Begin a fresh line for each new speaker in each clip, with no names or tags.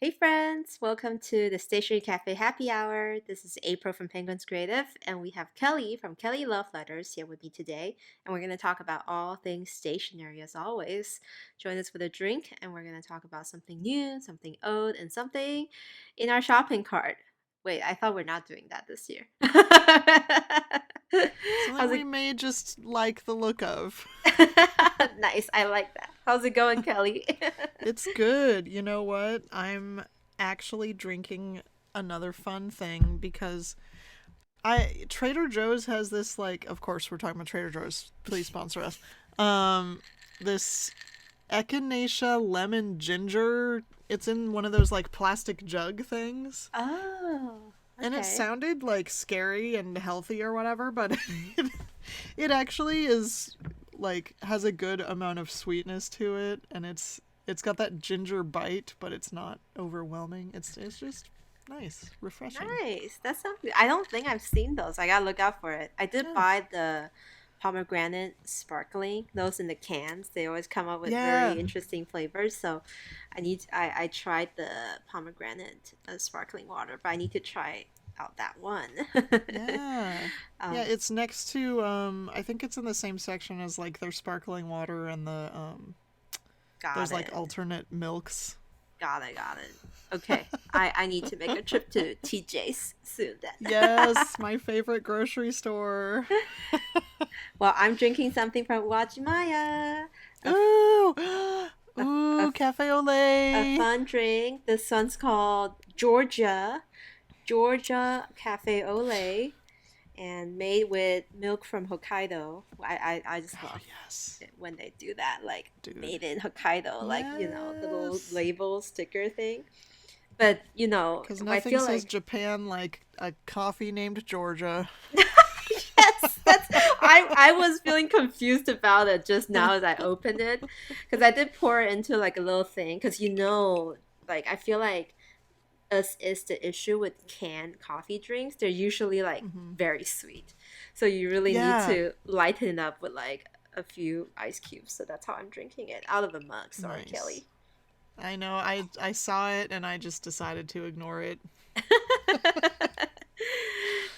Hey friends, welcome to the Stationery Cafe Happy Hour. This is April from Penguins Creative, and we have Kelly from Kelly Love Letters here with me today. And we're going to talk about all things stationery as always. Join us with a drink, and we're going to talk about something new, something old, and something in our shopping cart. Wait, I thought we're not doing that this year.
Something
How's
we
it?
may just like the look of.
Nice, I like that. How's it going, Kelly?
It's good. You know what? I'm actually drinking another fun thing because I Trader Joe's has this, like, of course we're talking about Trader Joe's. Please sponsor us. This echinacea lemon ginger. It's in one of those like plastic jug things.
Oh,
And it
okay.
sounded like scary and healthy or whatever, but it actually is, like, has a good amount of sweetness to it, and it's got that ginger bite, but it's not overwhelming. It's just nice, refreshing.
Nice. That sounds good. I don't think I've seen those. I gotta look out for it. I did
Yeah.
buy the pomegranate sparkling, those in the cans. They always come up with very
Yeah.
interesting flavors. So I tried the pomegranate sparkling water, but I need to try out that one.
Yeah. Yeah,
um,
it's next to I think it's in the same section as like their sparkling water and the
got
there's like
it.
alternate milks.
Got it. Got it. Okay. I need to make a trip to TJ's soon then.
Yes, my favorite grocery store.
Well, I'm drinking something from Wajimaya. A,
Ooh.
a, a
Ooh, cafe au
a
lait.
fun drink. This one's called Georgia Cafe Ole, and made with milk from Hokkaido. I just
Oh,
love
yes.
it when they do that, like
Dude.
made in Hokkaido, like the little
Yes.
label sticker thing. But
Because
I
nothing
feel
says
like
Japan like a coffee named Georgia.
yes, that's I was feeling confused about it just now as I opened it because I did pour it into like a little thing because like I feel like as is the issue with canned coffee drinks. They're usually like
Hmm.
very sweet. So you really need
Yeah.
to lighten it up with like a few ice cubes. So that's how I'm drinking it out of a mug. Sorry,
Nice.
Kelly.
I know. I saw it and I just decided to ignore it.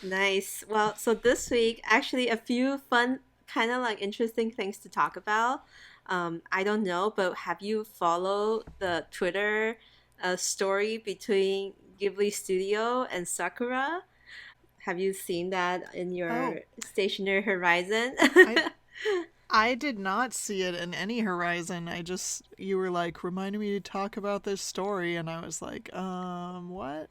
Nice. Well, so this week, actually, a few fun, kind of like interesting things to talk about. I don't know, but have you followed the Twitter story between Ghibli Studio and Sakura? Have you seen that in
Oh,
your stationary horizon?
I I did not see it in any horizon. I just you were like reminding me to talk about this story and I was like, what?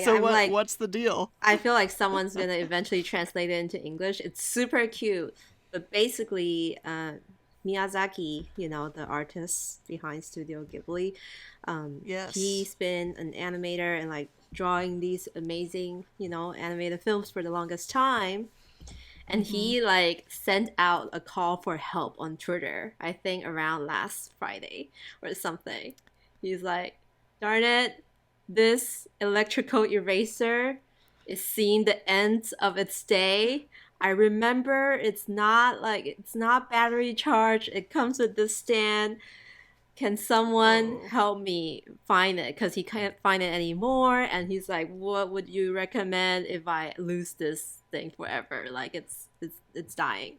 So
I'm like,
what's the deal?
I feel like someone's gonna eventually translate it into English. It's super cute, but basically, Miyazaki, the artist behind Studio Ghibli,
Yes.
he's been an animator and like drawing these amazing, animated films for the longest time. And
Mhm.
he like sent out a call for help on Twitter, I think around last Friday or something. He's like, darn it, this electrical eraser is seeing the end of its day. I remember it's not battery charged. It comes with this stand. Can someone
Oh.
help me find it? Because he can't find it anymore. And he's like, what would you recommend if I lose this thing forever? Like it's dying.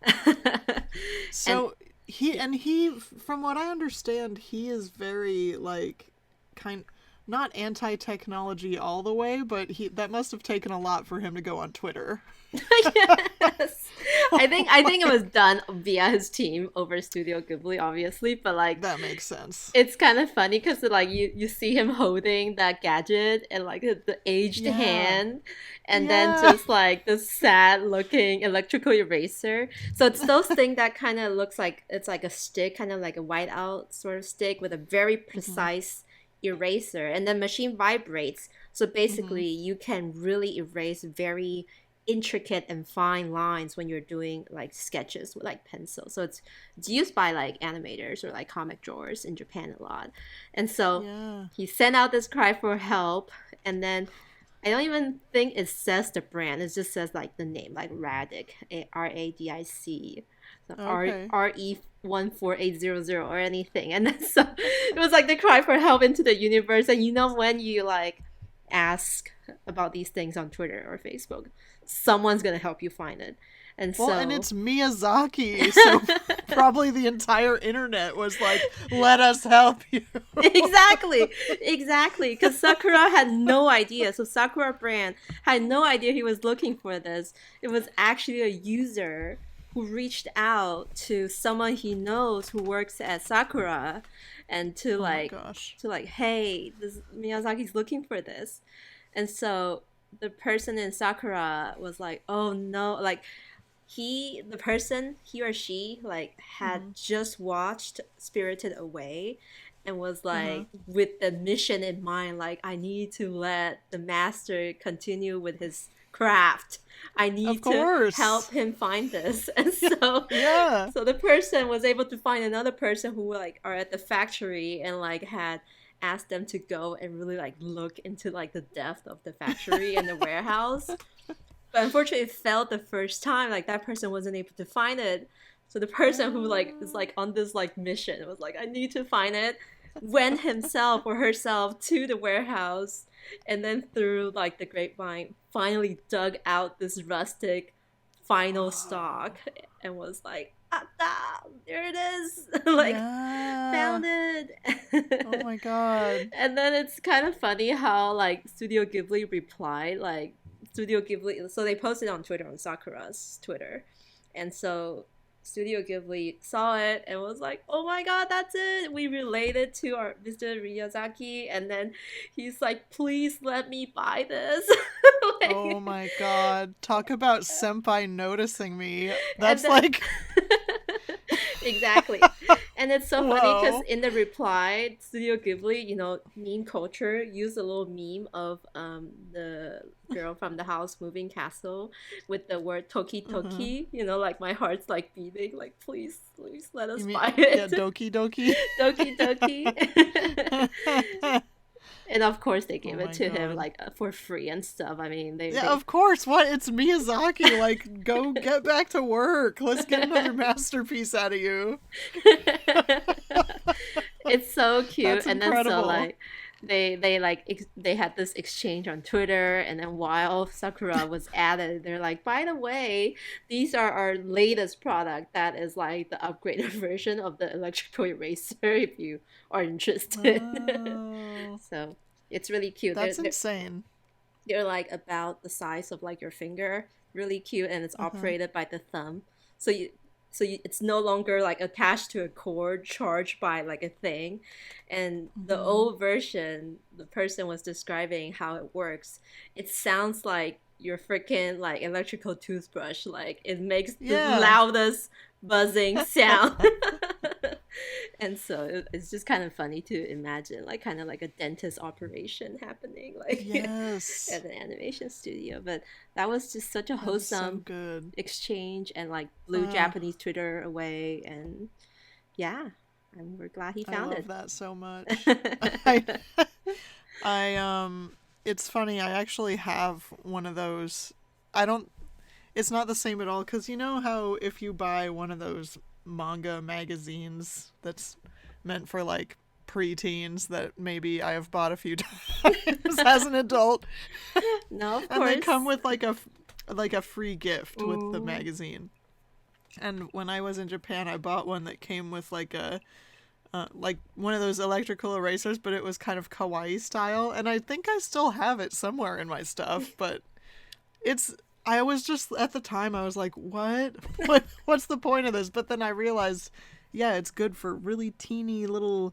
And
So he from what I understand, he is very like kind not anti-technology all the way, but he that must have taken a lot for him to go on Twitter.
yes, I think it was done via his team over Studio Ghibli, obviously. But like
That makes sense.
it's kind of funny because like you see him holding that gadget and like the aged
Yeah.
hand and then
Yeah.
just like this sad looking electrical eraser. So it's those things that kind of looks like it's like a stick, kind of like a whiteout sort of stick with a very
Mhm.
precise eraser, and the machine vibrates, so
Mhm.
basically you can really erase very intricate and fine lines when you're doing like sketches with like pencil. So it's used by like animators or like comic drawers in Japan a lot. And so
Yeah.
he sent out this cry for help, and then I don't even think it says the brand. It just says like the name, like Radic, Radic. So
Okay.
14800 or anything. And then so it was like the cry for help into the universe. And you know, when you like ask about these things on Twitter or Facebook, someone's gonna help you find it. And
well,
so,
and it's Miyazaki, so probably the entire internet was like, let us help you.
exactly, because Sakura had no idea. So Sakura brand had no idea he was looking for this. It was actually a user who reached out to someone he knows who works at Sakura, and to hey, this Miyazaki's looking for this. And so the person in Sakura was like, oh no, like he or she like had just watched Spirited Away and was like with the mission in mind, like, I need to let the master continue with his craft. I need to help him find this. And so so the person was able to find another person who like are at the factory and like had asked them to go and really like look into like the depth of the factory and the warehouse. But unfortunately it failed the first time. Like that person wasn't able to find it. So the person who like is like on this like mission was like, I need to find it, went himself or herself to the warehouse, and then through like the grapevine finally dug out this rustic final stock and was like, there it is. Like found it.
Oh my god.
And then it's kind of funny how like Studio Ghibli replied, like Studio Ghibli, so they posted on Twitter, on Sakura's Twitter, and so Studio Ghibli saw it and was like, oh my god, that's it, we related to our Mr. Miyazaki. And then he's like, please let me buy this.
Like, oh my god, talk about senpai noticing me. That's then, like
exactly. And it's so funny because in the reply, Studio Ghibli, you know, meme culture, used a little meme of the girl from the house moving castle with the word Toki Toki. You know, like my heart's like beating, like please let us buy it.
Yeah, Doki Doki.
Doki Doki. And of course they gave it to him like for free and stuff. I mean, they
of course. What? It's Miyazaki. Like, go get back to work. Let's get another masterpiece out of you.
It's so cute.
That's
and
incredible.
Then so like they had this exchange on Twitter, and then while Sakura was at it, they're like, by the way, these are our latest product that is like the upgraded version of the electrical eraser if you are interested. So it's really cute.
That's insane.
They're like about the size of like your finger, really cute, and it's operated by the thumb. So it's no longer like attached to a cord, charged by like a thing. And the old version, the person was describing how it works. It sounds like your freaking like electrical toothbrush. Like it makes the loudest buzzing sound. And so it's just kind of funny to imagine, like kind of like a dentist operation happening, like at an animation studio. But that was just such a wholesome exchange, and like blew Japanese Twitter away. And and we're glad he found it.
I love that so much. It's funny. I actually have one of those. It's not the same at all, because you know how if you buy one of those manga magazines that's meant for like preteens that maybe I have bought a few times as an adult.
No, of course.
And they come with like a free gift with the magazine. And when I was in Japan, I bought one that came with like a like one of those electrical erasers, but it was kind of kawaii style, and I think I still have it somewhere in my stuff. But I was just, at the time, I was like, what's the point of this? But then I realized, it's good for really teeny little,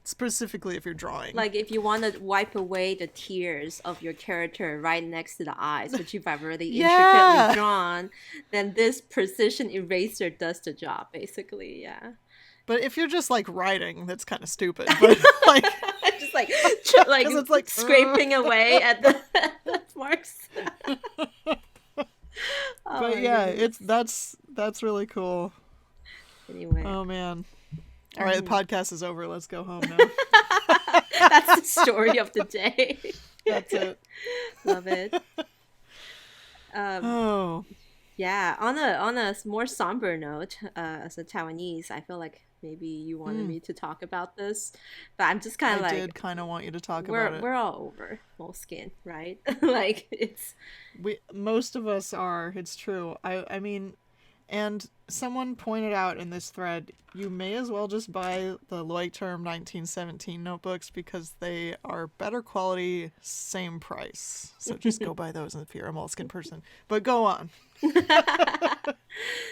specifically if you're drawing.
Like if you want to wipe away the tears of your character right next to the eyes, which you've already intricately drawn, then this precision eraser does the job, basically,
But if you're just like writing, that's kind of stupid. But like,
just like it's like scraping away at the marks.
But that's really cool.
Anyway.
Oh man. All right, the podcast is over. Let's go home now.
That's the story of the day.
That's it.
Love it. Yeah, on a more somber note, as a Taiwanese, I feel like maybe you wanted
Mm,
me to talk about this, but I'm just kind
I
of like,
did kind of want you to talk about it.
we're all over moleskin, right? Like it's
We most of us are. It's true. I mean, and someone pointed out in this thread, you may as well just buy the Leuchtturm 1917 notebooks because they are better quality, same price. So just go buy those if you're a moleskin person. But go on.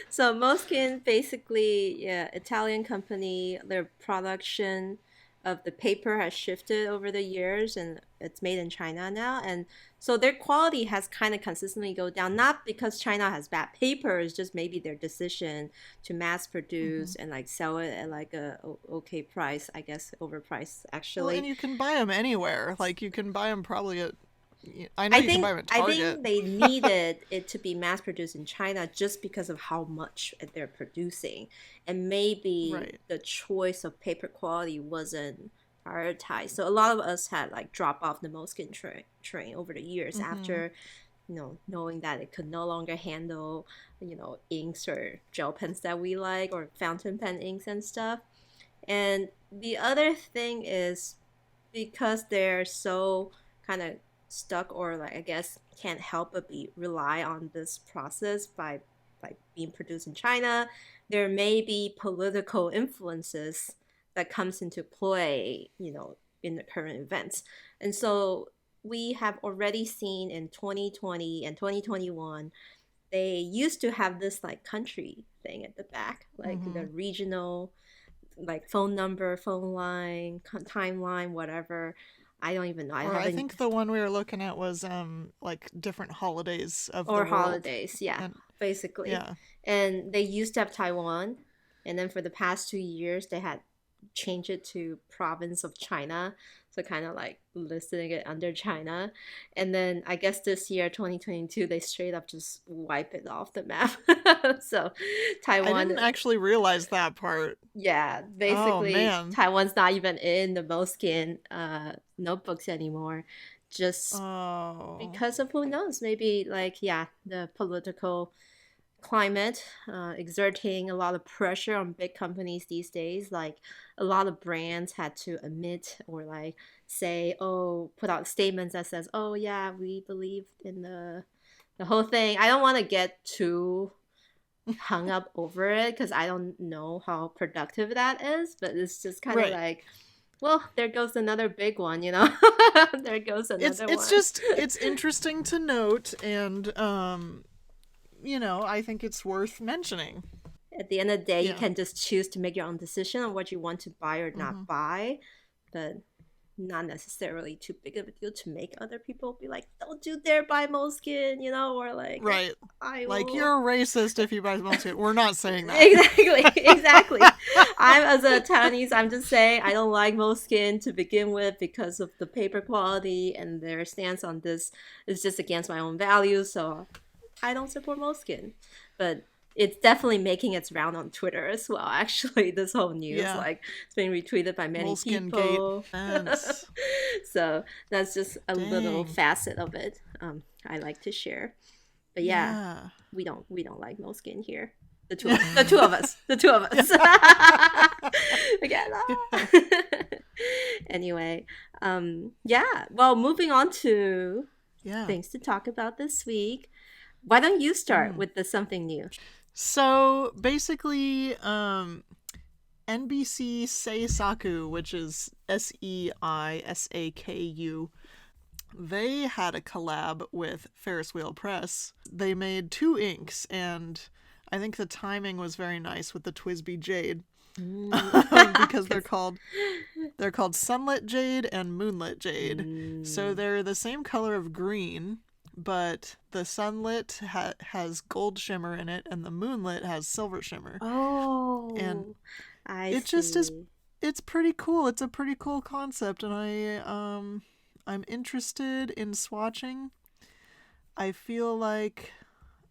so Moleskine basically, yeah, Italian company. Their production of the paper has shifted over the years, and it's made in China now. And so their quality has kind of consistently go down. Not because China has bad paper, it's just maybe their decision to mass
Hmm.
produce and like sell it at like okay price. I guess overpriced
Well, and
actually.
you can buy them anywhere. Like you can buy them probably at. I know you can buy them at
I
Target.
think they needed it to be mass produced in China just because of how much they're producing, and maybe
Right.
the choice of paper quality wasn't prioritized. So a lot of us had like drop off the moleskin train over the years
Mm-hmm.
after knowing that it could no longer handle inks or gel pens that we like or fountain pen inks and stuff. And the other thing is because they're so kind of stuck or like I guess can't help but be rely on this process by like being produced in China, there may be political influences that comes into play, in the current events. And so we have already seen in 2020 and 2021 they used to have this like country thing at the back, like
Mm-hmm.
the regional like phone number, phone line, timeline, whatever. I don't even know. I
Or I
haven't
think the one we were looking at was like different holidays of the
or
world.
holidays, yeah,
And
basically.
yeah.
And they used to have Taiwan, and then for the past 2 years, they had changed it to province of China, so kind of like listing it under China. And then I guess this year, 2022, they straight up just wipe it off the map. So
I
Taiwan,
didn't actually realize that part.
yeah,
Oh
basically
man.
Taiwan's not even in the moleskin notebooks anymore, just
Oh.
because of who knows, maybe like yeah, the political climate exerting a lot of pressure on big companies these days. Like a lot of brands had to admit or like say, oh, put out statements that says, oh yeah, we believe in the whole thing. I don't want to get too hung up over it because I don't know how productive that is, but it's just kind of
Right.
like, well, there goes another big one, there goes
It's
another
it's
one.
just it's interesting to note and I think it's worth mentioning.
At the end of the day, you
Yeah.
can just choose to make your own decision on what you want to buy or
Mm-hmm.
not buy, but not necessarily too big of a deal to make other people be like, don't you dare buy moleskin, or like,
Right.
I
Like
will.
you're a racist if you buy Moleskine. We're not saying that.
Exactly, exactly. I'm as a Taiwanese, I'm just saying I don't like moleskin to begin with because of the paper quality and their stance on this is just against my own values. So I don't support moleskin, but it's definitely making its round on Twitter as well. Actually, this whole news
Yeah.
like it's been retweeted by many
Moleskin gate
people.
fence.
So that's just a little
Dang.
facet of it. I like to share. But yeah,
Yeah.
we don't like moleskin here. The two of us. The two of us. Again. Anyway, yeah. Well, moving on to
Yeah.
things to talk about this week. Why don't you start
Mm.
with the something new?
So basically, NBC Seisaku, which is Seisaku, they had a collab with Ferris Wheel Press. They made two inks, and I think the timing was very nice with the Twisby Jade. Because they're called Sunlit Jade and Moonlit Jade. So
Mm.
they're the same color of green, but the Sunlit has gold shimmer in it, and the Moonlit has silver shimmer. And
Oh, I
it just is.
see.
It's pretty cool. It's a pretty cool concept, and I'm interested in swatching. I feel like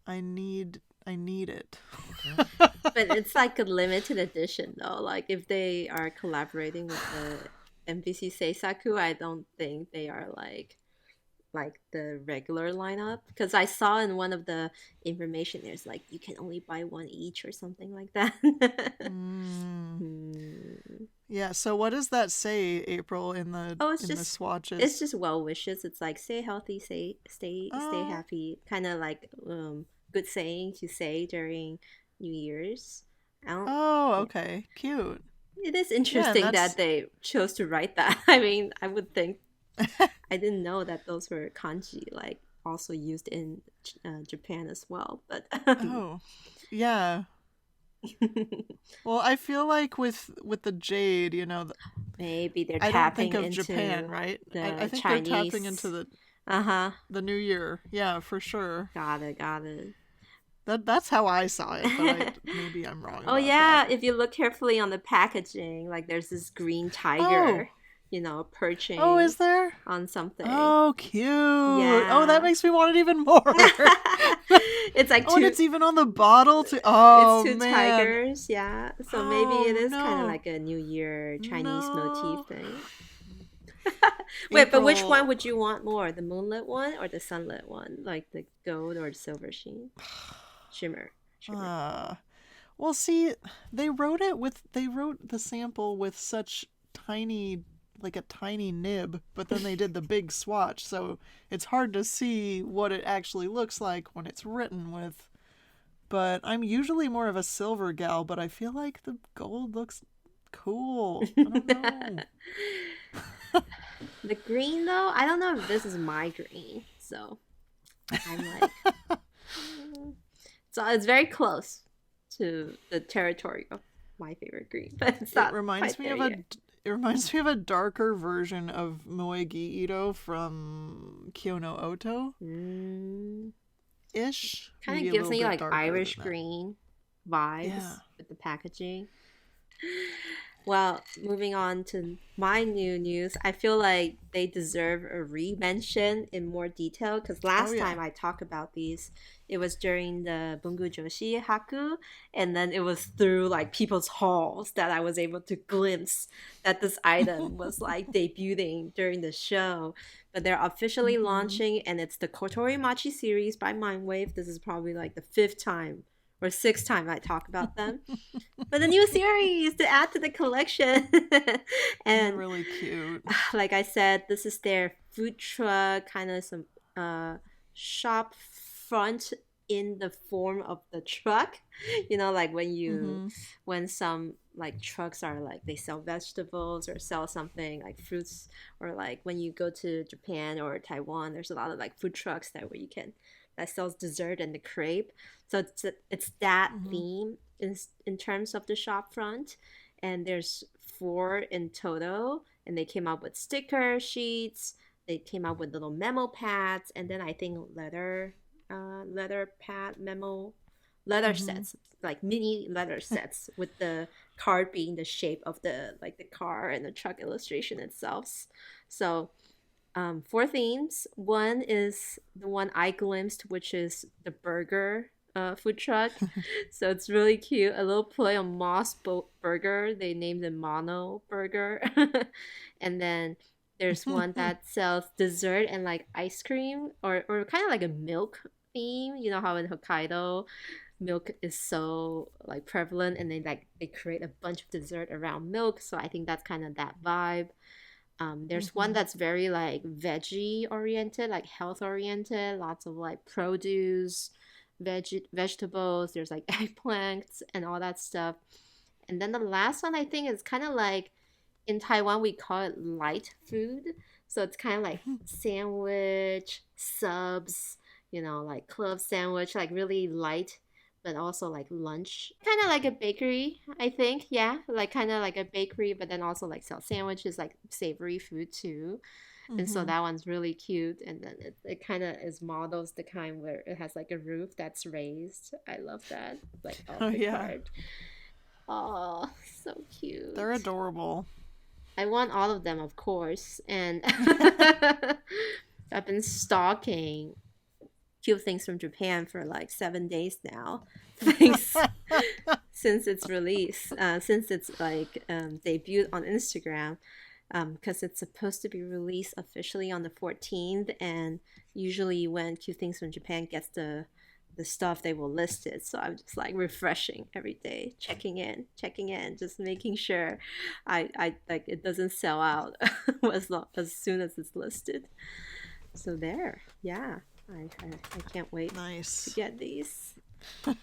I need it.
But it's like a limited edition though. Like if they are collaborating with the NBC Seisaku, I don't think they are like like the regular lineup because I saw in one of the information there's like you can only buy one each or something like that.
Mm.
Hmm.
Yeah, so what does that say, April,
Oh,
in the
it's
swatches?
just well wishes. It's like stay healthy, stay
Oh,
happy, kind of like good saying to say during New Year's. I don't.
oh,
Yeah,
okay. Cute.
it is
Yeah, and
interesting that
that's
they chose to write that. I mean, I would think I didn't know that those were kanji, like also used in Japan as well. But
oh. Yeah. Well, I feel like with the jade,
maybe they're
I don't think
tapping
of Japan,
into
right? I
the
think they're tapping into
Chinese. Uh huh.
the new year. Yeah, for sure.
Got it. Got it.
That's how I saw it, but I maybe I'm wrong
Oh
about that.
yeah, if you look carefully on the packaging, like there's this green
Oh.
tiger,
Oh,
perching
is there?
on something.
Oh, cute. Oh, that
Yeah.
makes me want it even more.
It's like
Oh, and
two
it's even on the bottle too.
it's
Oh,
two
man.
tigers, yeah. So maybe
Oh,
it is kind of
no.
like a New Year Chinese motif
No.
thing. Wait, but which one
April.
would you want more? The moonlit one or the sunlit one? Like the gold or the silver sheen? Shimmer.
Uh, well, see, they wrote the sample with such tiny, like a tiny nib, but then they did the big swatch, so it's hard to see what it actually looks like when it's written with. But I'm usually more of a silver gal, but I feel like the gold looks cool. I don't know.
The green though, I don't know if this is my green. So I'm like, mm. So it's very close to the territory of my favorite green, but it's
It
not
reminds
quite
me
there
of a
yet.
it reminds me of a darker version of Moegi Ito from Kyono Oto
Mm,
ish,
kind
maybe
of
a
gives
little
me
bit
like
darker than
Irish
that.
green
Yeah.
vibes with the packaging. Well, moving on to my new news, I feel like they deserve a re-mention in more detail because
Oh
last
yeah.
time I talked about these, it was during the Bungu Joshi Haku, and then it was through like people's halls that I was able to glimpse that this item was like debuting during the show. But they're officially
Mhm.
launching, and it's the Kotori Machi series by Mindwave. This is probably like the fifth time or sixth time I talk about them, but a new series to add to the collection.
They're
And
really cute.
like I said, this is their food truck, kind of some uh, shop front in the form of the truck. Like
Mhm.
when some like trucks are like they sell vegetables or sell something like fruits, or like when you go to Japan or Taiwan, there's a lot of like food trucks that where you can that sells dessert and the crepe. So it's that
Mhm.
theme in terms of the shop front, and there's four in total, and they came up with sticker sheets. They came up with little memo pads, and then I think leather pad memo leather
Mhm.
sets, like mini leather sets with the card being the shape of the car and the truck illustration itself. So four themes. One is the one I glimpsed, which is the burger food truck. So it's really cute. A little play on Burger. They named it Mono Burger. And then there's one that sells dessert and like ice cream, or kind of like a milk theme. You know how in Hokkaido milk is so like prevalent, and they create a bunch of dessert around milk. So I think that's kind of that vibe. There's one
Mhm.
that's very like veggie oriented, like health oriented, lots of like produce, vegetables. There's like eggplants and all that stuff. And then the last one I think is kind of like in Taiwan we call it light food. So it's kind of like sandwich, subs, like club sandwich, like really light, but also like lunch. Kind of like a bakery, I think. Yeah, like kind of like a bakery, but then also like sell sandwiches, like savory food too. And so
Mhm.
that one's really cute. And then it kind of is models the kind where it has like a roof that's raised. I love that. Like off
Oh
the
yeah.
card. Oh, so
They're
cute.
adorable.
I want all of them, of course. And I've been stalking cute things from Japan for like 7 days now. Things since its release, since it's like debuted on Instagram. because it's supposed to be released officially on the 14th, and usually when Cute Things from Japan gets the stuff, they will list it. So I'm just like refreshing every day, checking in, just making sure I like it doesn't sell out as soon as it's listed. So there, yeah, I can't wait to
Nice.
get these.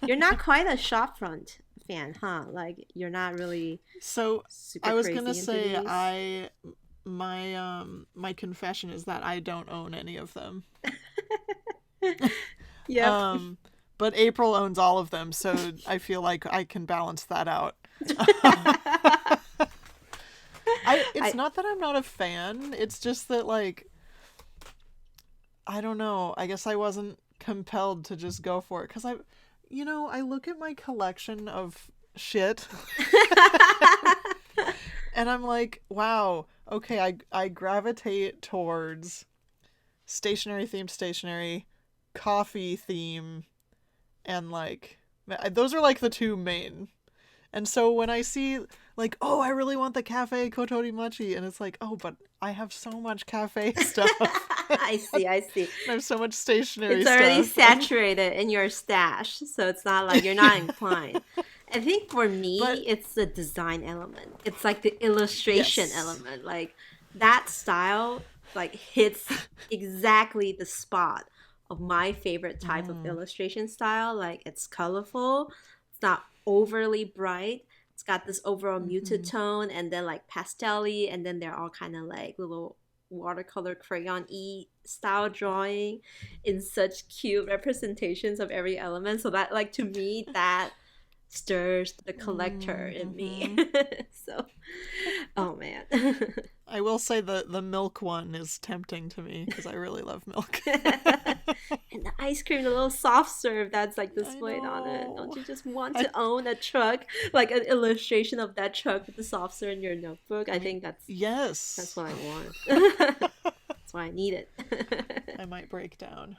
You're not quite a shopfront fan, huh? Like you're not really
So
super
I was gonna
crazy into
say
these.
my confession is that I don't own any of them.
Yep.
Um, but April owns all of them, so I feel like I can balance that out. It's
I
not that I'm not a fan. It's just that like I don't know. I guess I wasn't compelled to just go for it because I look at my collection of shit and I'm like, wow, okay, I gravitate towards stationery, coffee theme, and like those are like the two main. And so when I see like, oh, I really want the cafe Kotori Mochi, and it's like, oh, but I have so much cafe stuff.
I see, I see.
I have so much stationery
It's already
stuff.
saturated in your stash, so it's not like you're not inclined. I think for
But
me, it's the design element. It's like the illustration
yes.
element. Like that style, like hits exactly the spot of my favorite type of
Mm,
illustration style. Like it's colorful, it's not overly bright. It's got this overall muted
mm-hmm.
tone, and then like pastel-y, and then they're all kind of like little watercolor crayon-y style drawing in such cute representations of every element. So that like to me that stirs the collector in me.
Mm-hmm.
So oh man.
I will say the milk one is tempting to me because I really love milk.
And the ice cream, the little soft serve that's like
I
displayed on it. Don't
know.
you just want
I
to own a truck, like an illustration of that truck with the soft serve in your notebook? I think that's
yes.
what I want. That's why I need it.
I might break down.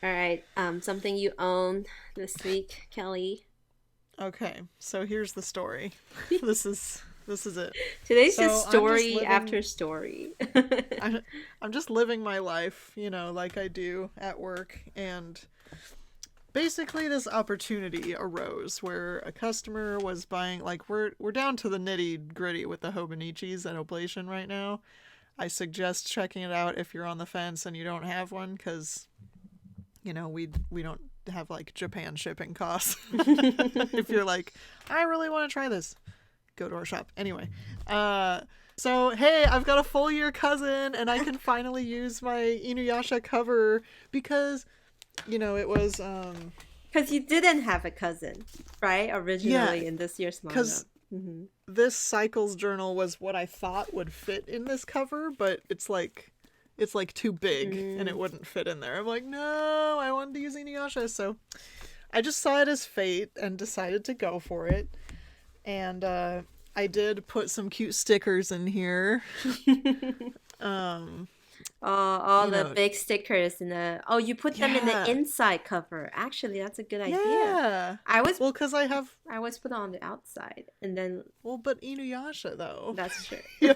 All right, something you own this week, Kelly.
Okay, so here's the story. This is it.
Today's just
So I'm just
story
living
after story.
I'm I'm just living my life, like I do at work, and basically this opportunity arose where a customer was buying like we're down to the nitty-gritty with the Hobonichis at Oblation right now. I suggest checking it out if you're on the fence and you don't have one cuz we don't have like Japan shipping costs. If you're like, I really want to try this, go to our shop. Anyway, so hey, I've got a full year cousin, and I can finally use my Inuyasha cover because, it was
Because you didn't have a cousin, right?
yeah,
Originally in this year's manga.
because
Hmm.
this Cycles journal was what I thought would fit in this cover, but it's like too big and it
Mm.
wouldn't fit in there. I'm like, no, I wanted to use Inuyasha, so I just saw it as fate and decided to go for it. And I did put some cute stickers in here. Um,
Oh, all
you
the
know,
big stickers in the. Oh, you put them in the
yeah,
inside cover. Actually, that's a good idea.
yeah.
I was
Well, because
I always put it on the outside, and then
but Inuyasha though.
that's true.
Yeah.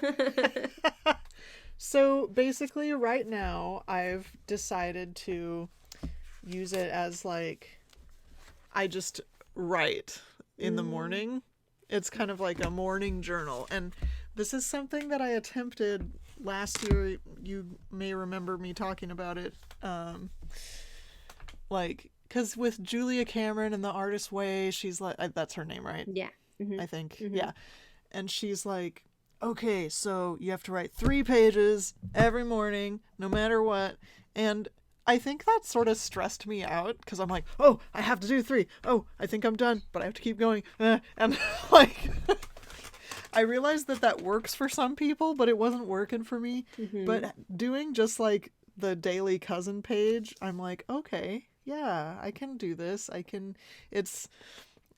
So basically, right now, I've decided to use it as like I just write in the
Mm.
morning. It's kind of like a morning journal. And this is something that I attempted last year. You may remember me talking about it. Because with Julia Cameron and The Artist's Way, she's like, that's her name, right?
Yeah. Hmm.
I think.
Hmm.
Yeah. And she's like, okay, so you have to write 3 pages every morning, no matter what. And I think that sort of stressed me out because I'm like, oh, I have to do 3. Oh, I think I'm done, but I have to keep going. And like, I realized that works for some people, but it wasn't working for me.
Hmm.
But doing just like the daily cousin page, I'm like, okay, yeah, I can do this. It's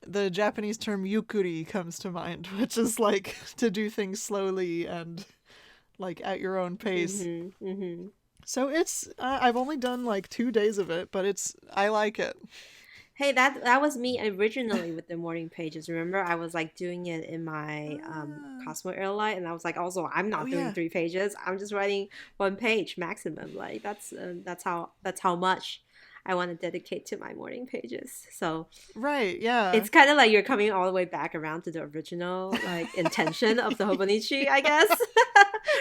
the Japanese term yukuri comes to mind, which is like to do things slowly and like at your own pace.
Hmm. Hmm.
So it's I've only done like 2 days of it, but I like it.
Hey, that was me originally with the morning pages. Remember, I was like doing it in my
Ah.
Cosmo Airline, and I was like, also, I'm
Oh
not doing
yeah.
3 pages. I'm just writing 1 page maximum. Like that's how much I want to dedicate to my morning pages. So
Right. Yeah.
it's kind of like you're coming all the way back around to the original like intention of the Hobonichi, I guess.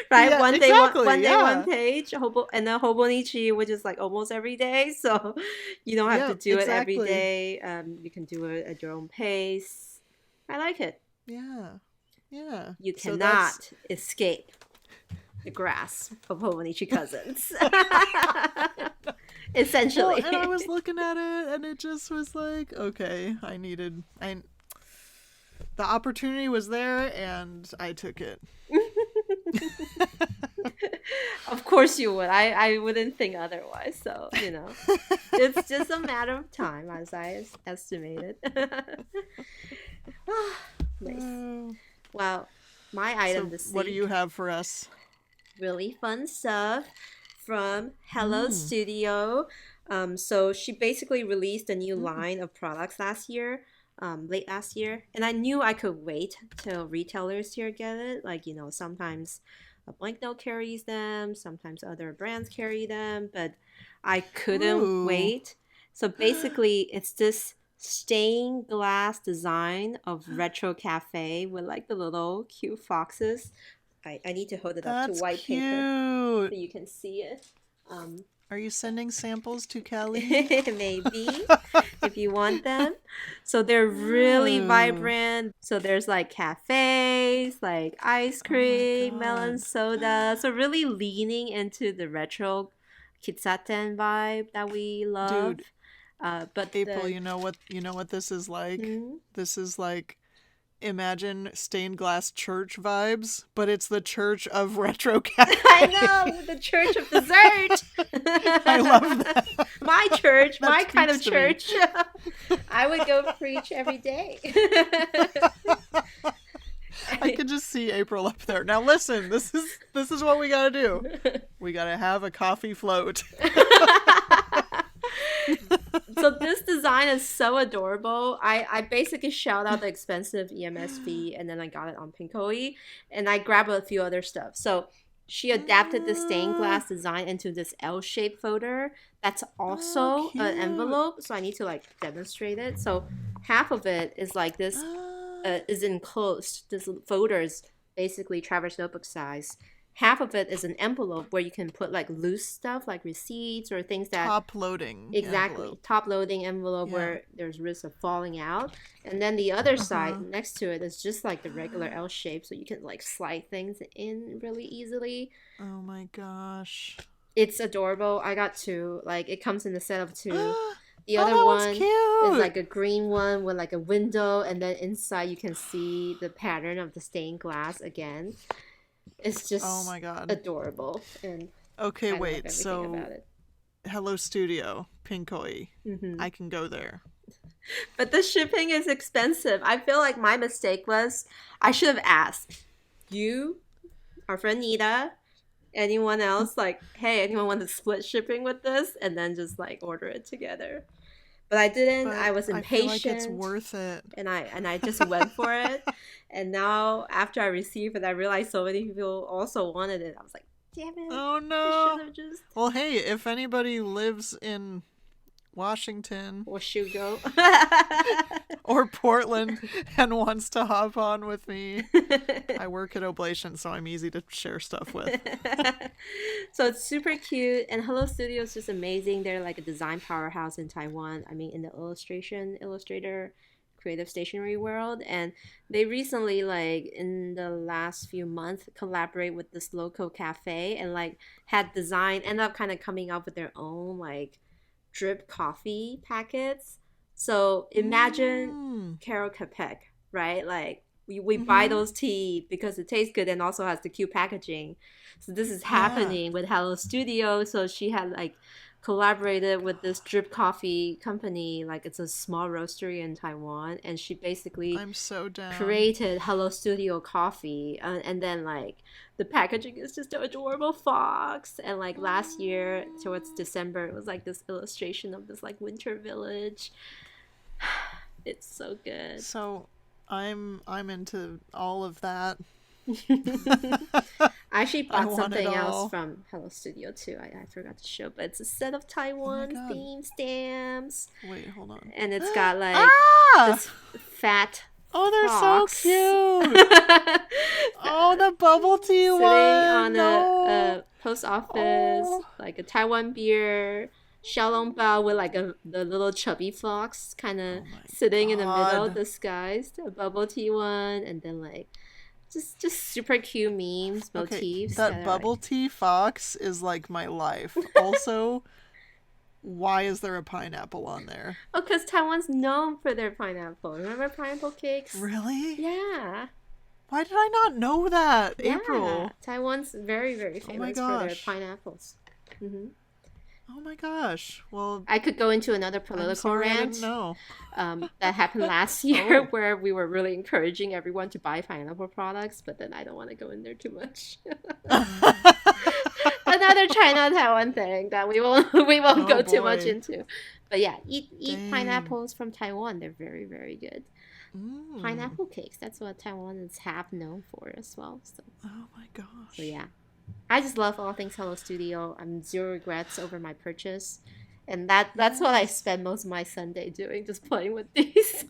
Right?
Yeah.
One
Exactly.
day, one
Yeah.
page, and then Hobonichi, which is like almost every day. So you don't have to
Yep.
do it every
Exactly.
day. You can do it at your own pace. I like it.
Yeah. Yeah.
You
So that's
cannot escape the grasp of Hobonichi cousins.
well, and I
Essentially.
was looking at it and it just was like, okay, I the opportunity was there and I took it.
Of course you would. I wouldn't think otherwise. So, it's just a matter of time, as I estimated. Nice.
Uh,
Well, my item
so
this
what do you
week,
have for us?
really fun stuff from Hello
Mm.
Studio. So she basically released a new
Mm.
line of products last year, late last year, and I knew I could wait till retailers here get it. Like, sometimes a blank note carries them, sometimes other brands carry them, but I couldn't
Ooh.
wait. So basically, it's this stained glass design of retro cafe with like the little cute foxes. I need to hold it up to
That's
white paper
cute.
so you can see it. Um,
Are you sending samples to Kelly?
maybe if you want them. So they're really
Ooh.
vibrant. So there's like cafes, like ice
Oh my
cream, melon
god.
soda. So really leaning into the retro kitsaten vibe that we love.
Dude,
But
April,
the
you know what this is like?
hmm?
This is like imagine stained glass church vibes, but it's the church of retro
I
cafe.
know, the church of dessert.
I love that.
My church,
That
my kind of
speaks to me.
church. I would go preach every day.
I could just see April up there. Now listen, this is what we got to do. We got to have a coffee float.
So this design is so adorable. I basically shout out the expensive EMS fee and then I got it on Pinkoi and I grabbed a few other stuff. So she adapted the stained glass design into this L-shaped folder that's
Oh,
also an
cute.
envelope. So I need to like demonstrate it. So half of it is like this is enclosed. This folder is basically Traverse notebook size. Half of it is an envelope where you can put like loose stuff like receipts or things that
Top loading
exactly
envelope.
top loading envelope
Yeah.
where there's risk of falling out. And then the other side
Uh-huh.
next to it is just like the regular L shape, so you can like slide things in really easily.
Oh my gosh.
It's adorable. I got two. Like it comes in a set of two.
Oh,
The other
that one's
one is
cute.
like a green one with like a window, and then inside you can see the pattern of the stained glass again. It's
Oh
just
my god.
adorable, and
Okay,
I love
wait.
everything about
So,
it.
Hello Studio, Pinkoi.
Hmm.
I can go there.
But the shipping is expensive. I feel like my mistake was I should have asked you, our friend Nita, anyone else, like, hey, anyone want to split shipping with this? And then just like order it together. But I didn't.
But
I was
I feel like it's
impatient
worth it.
and I just went for it. And now after I received it, I realized so many people also wanted it. I was like, damn it.
Oh
I should
no.
have just
Well, hey, if anybody lives in Washington
or Shugo.
or Portland and wants to hop on with me, I work at Oblation, so I'm easy to share stuff with.
So it's super cute, and Hello Studio is just amazing. They're like a design powerhouse in Taiwan. I mean, in the illustrator creative stationery world, and they recently, like in the last few months, collaborate with this local cafe and like had design end up kind of coming up with their own like drip coffee packets. So imagine
Mm.
Carol Capek, right? Like we buy
Mm-hmm.
those tea because it tastes good and also has the cute packaging. So this is
Yeah.
happening with Hello Studio. So she had like collaborated with this drip coffee company. Like it's a small roastery in Taiwan, and she basically
I'm so down.
created Hello Studio coffee, and then like the packaging is just an adorable fox. And like last year towards December, it was like this illustration of this like winter village. It's so good.
So I'm into all of that.
I actually
I
bought
want it
something else
all.
from Hello Studio too. I forgot to show, but it's a set of
Oh my
Taiwan
god.
theme stamps,
Wait, hold on.
and it's got like
Ah!
this fat
Oh, they're so
fox
cute. Oh, the bubble tea
sitting
one.
on a,
No.
post office,
Oh.
like a Taiwan beer, xiaolongbao with like the little chubby fox kind of
Oh my
sitting in the middle,
god.
disguised, a bubble tea one, and then like just super cute memes,
Okay,
motifs that
that
are like,
bubble tea fox is like my life. Also, why is there a pineapple on there?
oh, because Taiwan's known for their pineapple. Remember pineapple cakes?
Really?
Yeah,
Why did I not know that?
yeah.
April.
Taiwan's very, very
Oh my
famous for their
gosh.
pineapples. Hmm.
Oh my gosh. Well,
I could go into another
I'm
political
sorry I didn't
rant
know.
that happened last year
Oh.
where we were really encouraging everyone to buy pineapple products, but then I don't want to go in there too much. Another China Taiwan thing that we won't
Oh
go too much
boy.
into. But yeah, eat
Dang.
pineapples from Taiwan. They're very, very good.
Mm.
Pineapple cakes. That's what Taiwan is half known for as well.
Oh my
So
gosh.
yeah, I just love all things Hello Studio. I'm zero regrets over my purchase, and that's what I
Yes.
spend most of my Sunday doing, just playing with these.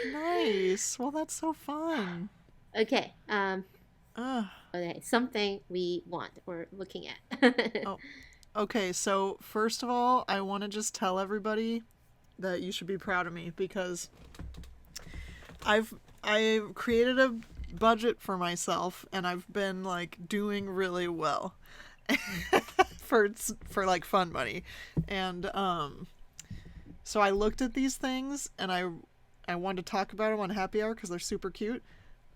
Nice. Well, that's so fun.
Okay,
Uh,
okay, something we want or looking at.
oh, okay. So, first of all, I want to just tell everybody that you should be proud of me because I've created a budget for myself and I've been like doing really well for like fun money. And so I looked at these things and I wanted to talk about them on happy hour because they're super cute,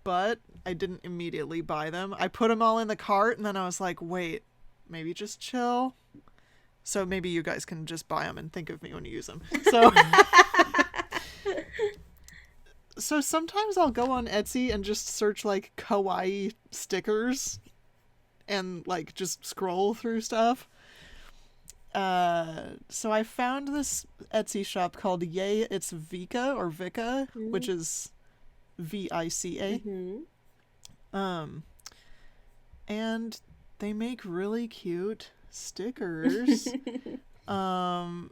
but I didn't immediately buy them. I put them all in the cart and then I was like, wait, maybe just chill. So maybe you guys can just buy them and think of me when you use them. So so sometimes I'll go on Etsy and just search like kawaii stickers and like just scroll through stuff. So I found this Etsy shop called Yayitsvica or Vika, which
Mm,
is Vica.
mm-hmm.
Um, and they make really cute stickers. Um,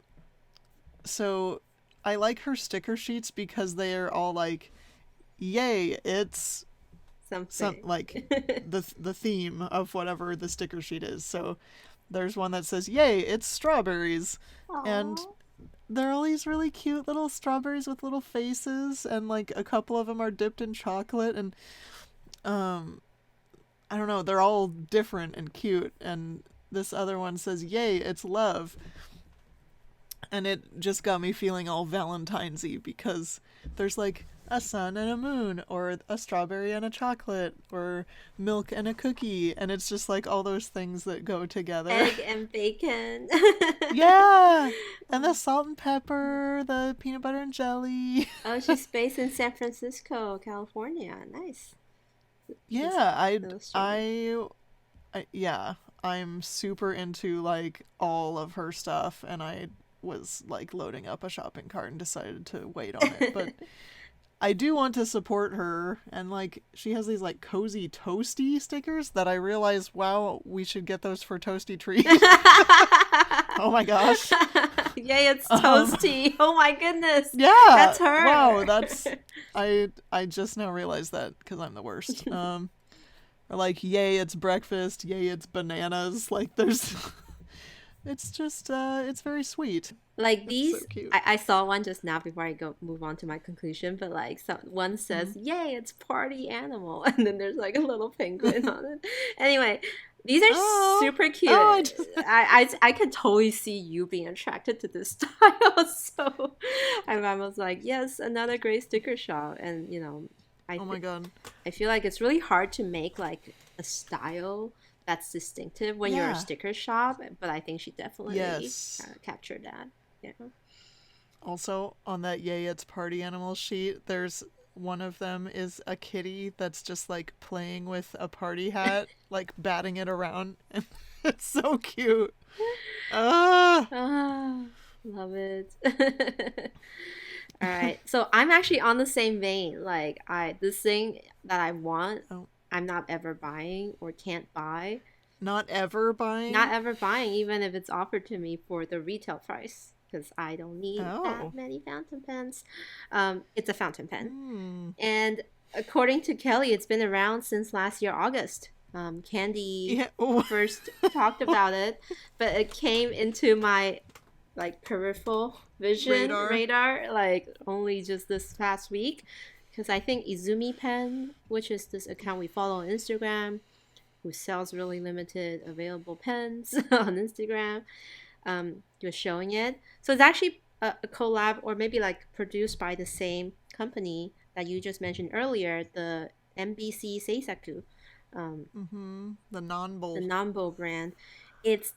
so I like her sticker sheets because they are all like, "Yay! It's some
Something.
like the theme of whatever the sticker sheet is." So there's one that says, "Yay! It's strawberries," and
Aww.
they're all these really cute little strawberries with little faces, and like a couple of them are dipped in chocolate, and um, I don't know, they're all different and cute. And this other one says, "Yay! It's love." And it just got me feeling all Valentine's-y because there's like a sun and a moon, or a strawberry and a chocolate, or milk and a cookie, and it's just like all those things that go together.
Egg and bacon.
Yeah, and the salt and pepper, the peanut butter and jelly.
Oh, she's based in San Francisco, California. Nice. This
Yeah,
illustrator.
yeah, I'm super into like all of her stuff, and I was like loading up a shopping cart and decided to wait on it, but I do want to support her, and like she has these like cozy toasty stickers that I realize, wow, we should get those for toasty trees. Oh my gosh.
Yay, it's
Um
toasty. Oh my goodness.
yeah,
That's
wow,
her.
that's I just now realized that cuz I'm the worst. Or like, yay, it's breakfast, yay, it's bananas. Like there's it's just it's very sweet.
Like
It's so
these,
cute.
I saw one just now before I go move on to my conclusion, but like one
Mm-hmm.
says, "Yay, it's party animal," and then there's like a little penguin on it. Anyway, these are
Oh,
super cute.
oh, I just
I could totally see you being attracted to this style. So I was like, yes, another great sticker shop, and I
oh my
th
god.
I feel like it's really hard to make like a style that's distinctive when you're a
Yeah.
sticker shop, but I think she definitely
Yes.
captured that. Yeah.
Also, on that Yay It's Party Animal sheet, there's one of them is a kitty that's just like playing with a party hat, like batting it around. And it's so cute. Ah,
Ah, love it. All right. So I'm actually on the same vein. Like this thing that I want,
Oh,
I'm not ever buying or can't buy.
not ever
Not
buying?
ever buying, even if it's offered to me for the retail price, because I don't need that
Oh.
many fountain pens. It's a fountain pen,
Hmm.
and according to Kelly, it's been around since last year August. Candy
Yeah. Oh.
first talked about it, but it came into my like peripheral vision
Radar.
radar like only just this past week, because I think Izumi Pen, which is this account we follow on Instagram, who sells really limited available pens on Instagram, was showing it. So it's actually a collab, or maybe like produced by the same company that you just mentioned earlier, the MBC Seisaku, um,
Mm-hmm. The
the
non-bowl.
Nambo brand. It's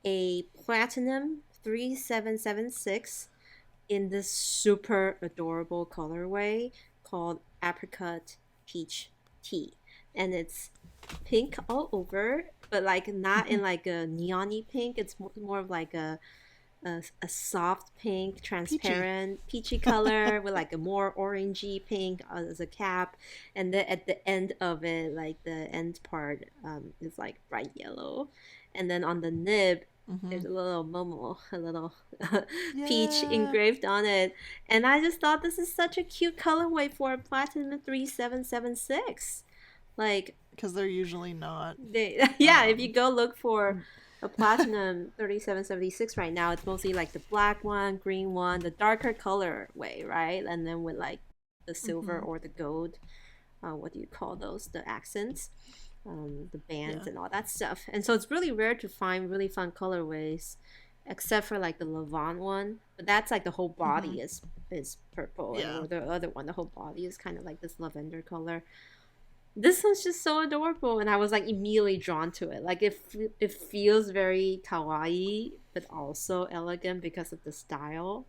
a platinum 3776 in this super adorable colorway called Apricot Peach Tea. And it's pink all over, but like not in like a neony pink. It's more of like a soft pink,
Peachy.
transparent, peachy color with like a more orangey pink as a cap, and then at the end of it, like the end part, is like bright yellow, and then on the nib,
Mm-hmm.
there's a little momo, a little peach
Yeah.
engraved on it, and I just thought this is such a cute colorway for a platinum 3776. Like
Because they're usually not.
they, yeah, if you
Um.
go look for a platinum 3776 right now, it's mostly like the black one, green one, the darker color way, right? And then with like the silver
Mm-hmm.
or the gold, what do you call those? The accents, the bands
Yeah.
and all that stuff. And so it's really rare to find really fun colorways, except for like the Levant one. But that's like the whole
Mm-hmm.
body is purple, and
Yeah.
or the other one, the whole body is kind of like this lavender color. This one's just so adorable, and I was like immediately drawn to it. Like it feels very kawaii but also elegant because of the style,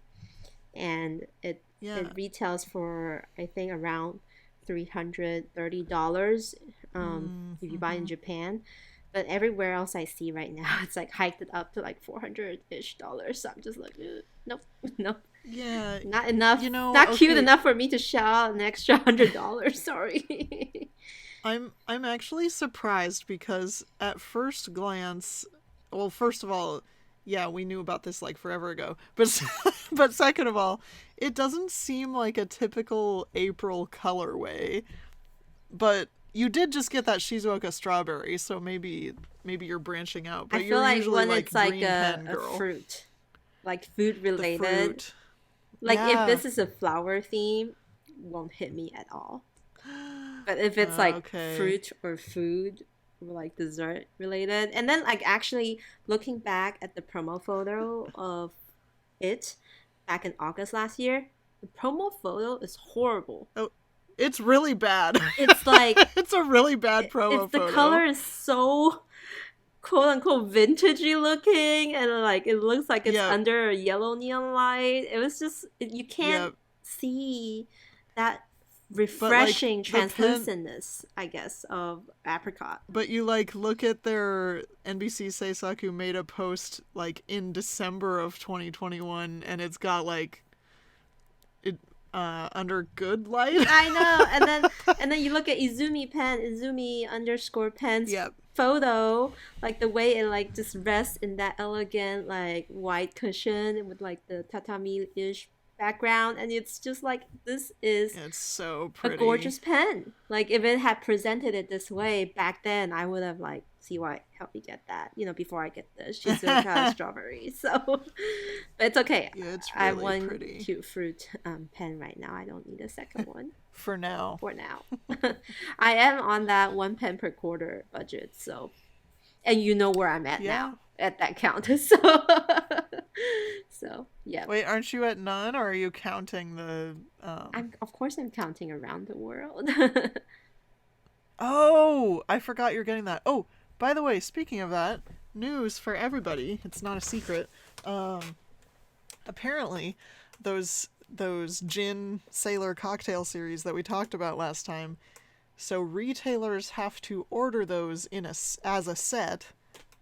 and it
Yeah.
retails for I think around $330, if you buy in
Mm-hmm.
Japan. But everywhere else I see right now, it's like hiked it up to like 400-ish dollars. So I'm just like, nope, nope,
Yeah.
not enough, not cute
Okay.
enough for me to shell out an extra $100. Sorry.
I'm actually surprised because at first glance, well, first of all, yeah, we knew about this like forever ago. But but second of all, it doesn't seem like a typical April colorway. But you did just get that Shizuoka strawberry, so maybe you're branching out.
I
But
feel
you're
like
usually
when it's
like
like
green pen
a
girl.
fruit, like food
The
related.
fruit.
Like if
Yeah.
this is a flower theme, won't hit me at all. But if it's like
Okay.
fruit or food or like dessert related, and then like actually looking back at the promo photo of it back in August last year, the promo photo is horrible.
Oh, it's really bad.
It's like
It's a really bad
it's
promo
the color
photo.
is so quote unquote vintagey looking, and like it looks like it's
Yep.
under a yellow neon light. It was just you can't
Yep.
see that
But like
refreshing
the pen
translucentness, I guess, of apricot.
but you like look at their NBC Seisaku made a post like in December of 2021 and it's got like it under good light.
I know, and then you look at Izumi pen, Izumi underscore pen's
Yep.
photo, like the way it like just rests in that elegant like white cushion with like the tatami ish background, and it's just like this is
It's so
a
pretty.
gorgeous pen. Like if it had presented it this way back then, I would have like see why help me get that, before I get the Shizuoka
Yeah,
strawberry. So, but it's okay.
it's
I have
really
one
pretty
cute fruit pen right now. I don't need a second one
for now.
for now. I am on that one pen per quarter budget, so and you know where I'm at
Yeah.
now at that count. So, so yeah.
Wait, aren't you at none or are you counting the
I'm of course I'm counting around the world.
Oh, I forgot you're getting that. Oh, by the way, speaking of that, news for everybody. It's not a secret. Um apparently those gin sailor cocktail series that we talked about last time. So retailers have to order those as a set,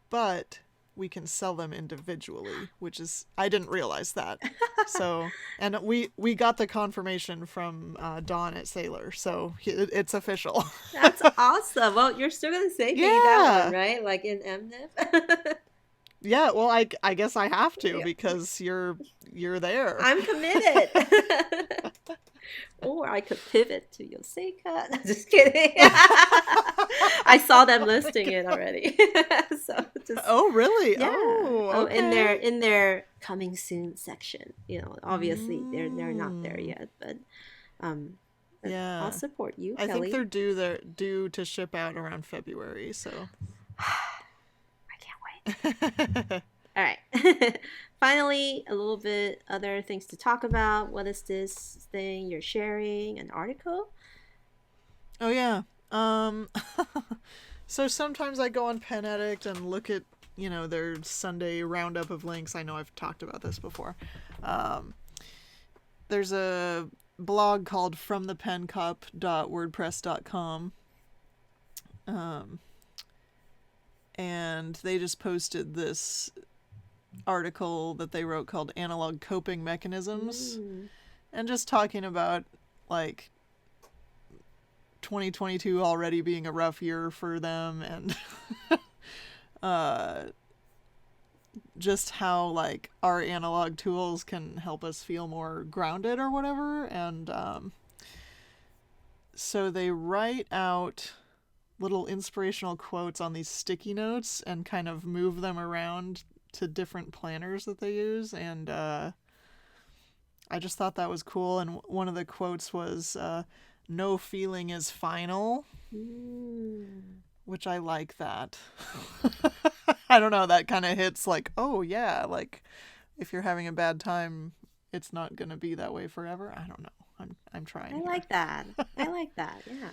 but we can sell them individually, which is, I didn't realize that. So, and we got the confirmation from Dawn at Sailor, so it's official.
That's awesome. Well, you're still gonna say me that one,
Yeah.
right? Like in MNIF.
Yeah, well, I guess I have to because you're there.
I'm committed. Or I could pivot to Yayitsvica. No, just kidding. I saw them listing it already. So just
Oh, really?
yeah.
Oh, okay.
In their coming soon section. You know, obviously they're not there yet, um but I'll
Yeah.
support you,
I think
Kelly.
they're due to ship out around February, so.
I can't wait. All right. Finally, a little bit other things to talk about. What is this thing you're sharing? An article?
Oh yeah. Um so sometimes I go on Pen Addict and look at, their Sunday roundup of links. I know I've talked about this before. Um there's a blog called fromthepencup.wordpress.com. Um and they just posted this article that they wrote called Analog Coping Mechanisms,
Mm.
and just talking about like 2022 already being a rough year for them, and uh just how like our analog tools can help us feel more grounded or whatever. And so they write out little inspirational quotes on these sticky notes and kind of move them around to different planners that they use. And I just thought that was cool. And one of the quotes was, no feeling is final,
Mm.
which I like that. I don't know, that kind of hits like, oh yeah, like if you're having a bad time, it's not going to be that way forever. I don't know. I'm trying
I
here.
like that. I like that. Yeah.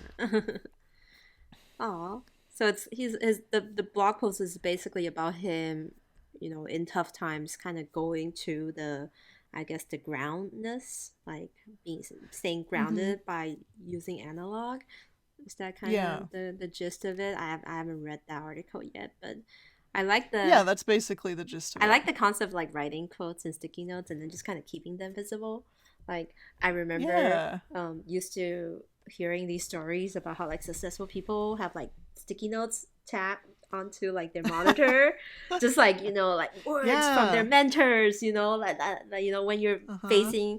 Aw. So it's his the blog post is basically about him, you know, in tough times, kind of going to the, I guess the groundness, like being staying
Mm-hmm.
grounded by using analog. Is that kind
Yeah.
of the gist of it? I haven't read that article yet, but I like
Yeah,
the
that's basically the gist of
I
it.
like the concept of like writing quotes and sticky notes and then just kind of keeping them visible. Like I remember
Yeah.
used to hearing these stories about how like successful people have like sticky notes tapped onto like their monitor, just like you know like words from their
Yeah.
mentors. You know like, you know when
Uh-huh.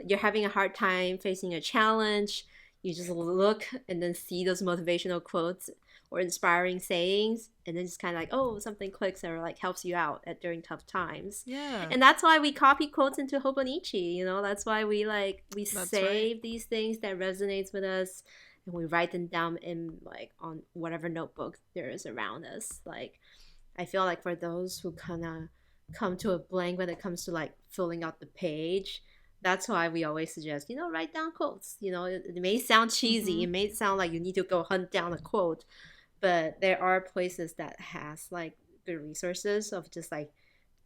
you're having a hard time facing a challenge, you just look and then see those motivational quotes or inspiring sayings and then just kind of like oh something clicks or like helps you out at during tough times.
Yeah.
And that's why we copy quotes into Hobonichi, you know, that's why we
That's right.
save these things that resonates with us and we write them down in like on whatever notebook there is around us. Like I feel like for those who kind of come to a blank when it comes to like filling out the page, that's why we always suggest, you know, write down quotes. You know, it may sound cheesy,
Mm-hmm.
it may sound like you need to go hunt down a quote, but there are places that has like good resources of just like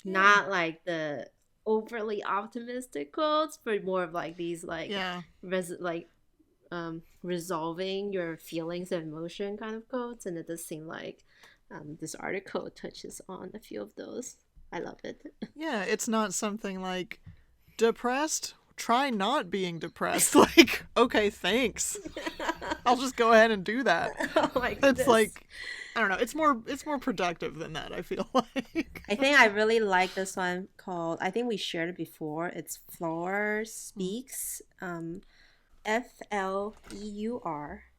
Yeah.
not like the overly optimistic quotes, but more of like these like
Yeah.
like resolving your feelings and emotion kind of quotes, and it does seem like this article touches on a few of those. I love it.
Yeah, it's not something like depressed. Try not being depressed. Like, okay, thanks. I'll just go ahead and do that.
Oh my
It's
goodness.
like, I don't know. It's more productive than that, I feel like.
I think I really like this one called, I think we shared it before. It's Floor Speaks. Fleur.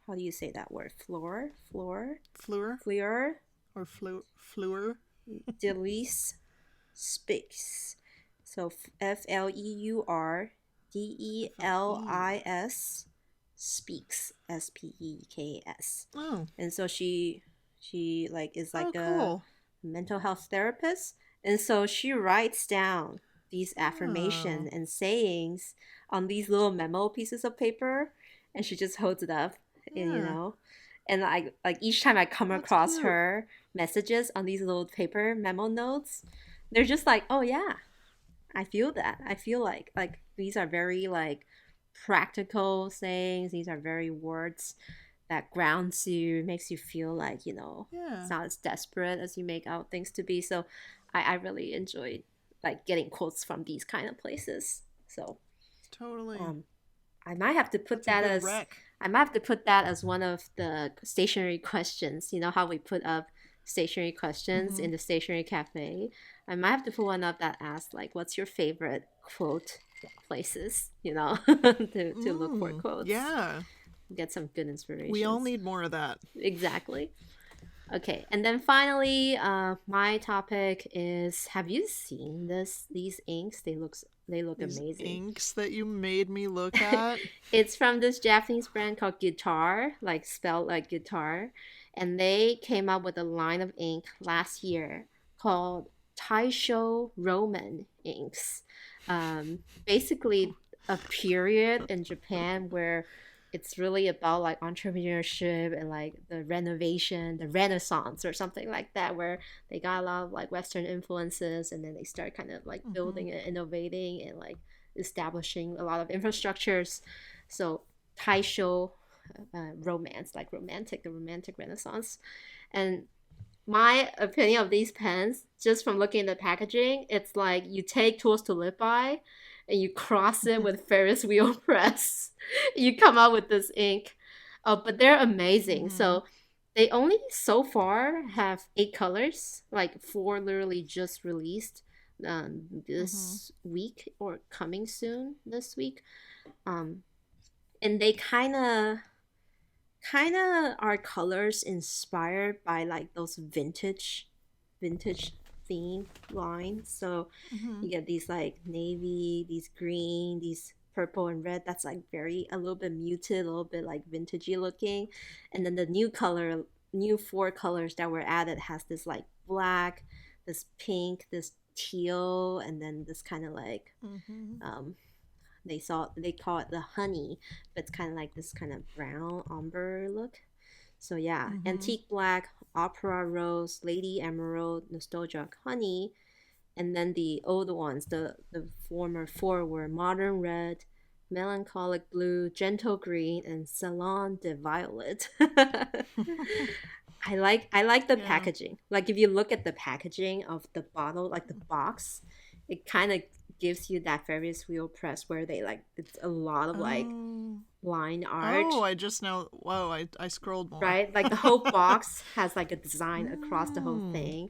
How do you say that word? Floor? Floor?
Fleur
Fleur
or fleur.
Delise Speaks. So FLEURDELIS Speaks, SPEKS.
Oh.
And so she like is
Oh,
like a
cool.
mental health therapist, and so she writes down these affirmation
Oh.
and sayings on these little memo pieces of paper, and she just holds it up and you
Yeah.
know, and I like each time I come
That's
across
cute.
her messages on these little paper memo notes, they're just like oh yeah, I feel that. I feel like these are very like practical sayings. These are very words that grounds you, makes you feel like, you know, it's
Yeah.
not as desperate as you make out things to be. So I really enjoyed like getting quotes from these kind of places. So
Totally.
um, I might have to put
That's a
that
good
as
rec.
I might have to put that as one of the stationary questions. You know how we put up stationary questions
Mm-hmm.
in the stationary cafe? I might have to put one up that asks like, "What's your favorite quote places?" You know, to look for quotes,
Yeah.
get some good
We all
inspirations.
need more of that.
Exactly. Okay, and then finally, my topic is: have you seen these inks? They look
These
amazing.
inks that you made me look at.
It's from this Japanese brand called Guitar, like spelled like guitar, and they came up with a line of ink last year called Taisho Roman inks. Basically, a period in Japan where it's really about like entrepreneurship and like the renovation, the Renaissance or something like that, where they got a lot of like Western influences and then they start kind of like
Mm-hmm.
building and innovating and like establishing a lot of infrastructures. So Taisho romance, like romantic, the romantic Renaissance. And my opinion of these pens, just from looking at the packaging, it's like you take Tools to Live By and you cross it with Ferris wheel press. You come out with this ink. Oh, but they're amazing.
Mm-hmm.
So they only so far have 8 colors, like 4 literally just released
Mm-hmm.
this week or coming soon this week. Um, and they kind of are colors inspired by like those vintage theme lines. So
Mm-hmm.
you get these like navy, these green, these purple and red. That's like very a little bit muted, a little bit like vintagey looking. And then the new 4 colors that were added has this like black, this pink, this teal, and then this kind of like
Mm-hmm.
um they call it the honey, but it's kind of like this kind of brown umber look. So yeah,
Mm-hmm.
antique black, opera rose, lady emerald, nostalgia honey, and then the older ones, the former 4 were modern red, melancholic blue, gentle green, and salon de violet. I like the
Yeah.
packaging. Like if you look at the packaging of the bottle, like the box, it kind of gives you that Ferris wheel press where they like it's a lot of like
Oh.
line
Oh,
art,
I just now. Whoa, I scrolled more.
right? Like the whole box has like a design across the whole
Mm.
thing.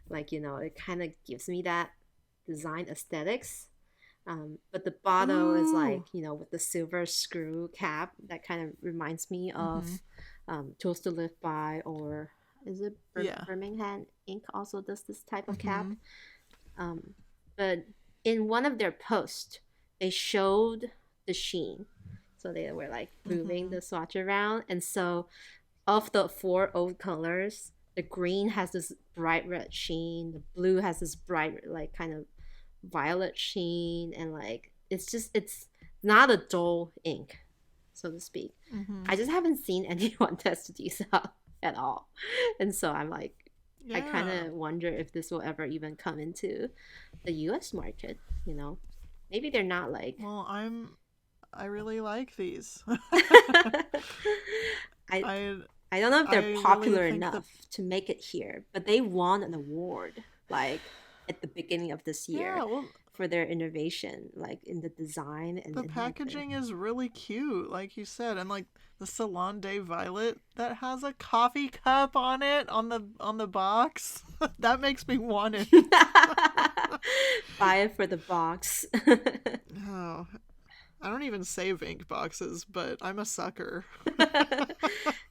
Like, it kind of gives me that design aesthetics. But the bottle is
Ooh.
like, with the silver screw cap that kind of reminds me of
Mm-hmm.
Tools to Live By, or is it
Yeah.
Birmingham Ink also does this type of cap?
Mm-hmm.
Um, but in one of their posts, they showed the sheen. So they were like moving
Mm-hmm.
the swatch around. And so, of the 4 old colors, the green has this bright red sheen, the blue has this bright, like kind of violet sheen, and like it's not a dull ink, so to speak.
Mm-hmm.
I just haven't seen anyone test these out at all. And so I'm like, I kind
Yeah.
of wonder if this will ever even come into the US market, you know? Maybe they're not like
Well, I really like these.
I
I
I don't know if they're
I really
popular
think that
enough to make it here, but they won an award like at the beginning of this
yeah,
year
well,
for their innovation, like in the design and
the
in like the
packaging is really cute, like you said, and like the Salon de Violet that has a coffee cup on it on the box. That makes me want it.
buy it for the box.
Oh, I don't even save ink boxes, but I'm a sucker.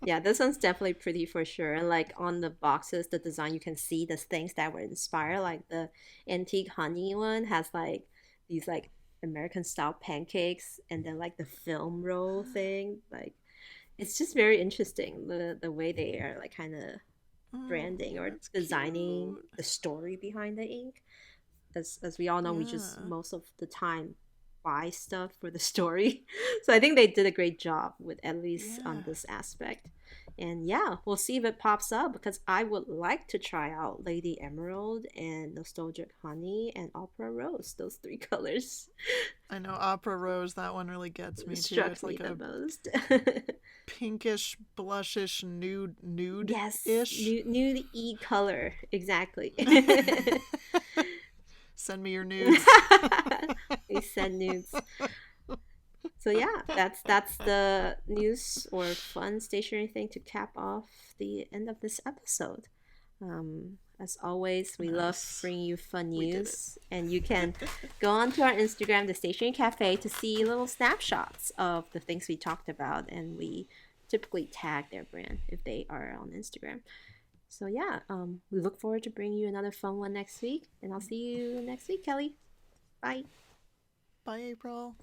Yeah, this one's definitely pretty for sure. And like on the boxes, the design, you can see the things that were inspired. Like the antique honey one has like these like American style pancakes, and then like the film roll thing. Like it's just very interesting the way they are like kind of
Oh,
branding or
that's
designing
cute.
the story behind the ink. As we all know, we just
Yeah.
most of the time buy stuff for the story. So I think they did a great job with at least on
Yeah.
this aspect. And yeah, we'll see if it pops up because I would like to try out Lady Emerald and Nostalgic Honey and Opera Rose, those three colors.
I know Opera Rose, that one really gets me too.
Struck
It's
me
like
the
a
most.
pinkish, blushish, nude
Yes,
ish.
nude e color, exactly.
Send me your nudes.
We said nudes. So yeah, that's the news or fun stationery thing to cap off the end of this episode. As always, we love
Nice.
bringing you fun
We did it.
news, and you can go on to our Instagram, the Stationery Cafe, to see little snapshots of the things we talked about, and we typically tag their brand if they are on Instagram. So yeah, we look forward to bringing you another fun one next week, and I'll see you next week, Kelly. Bye.
Bye, April.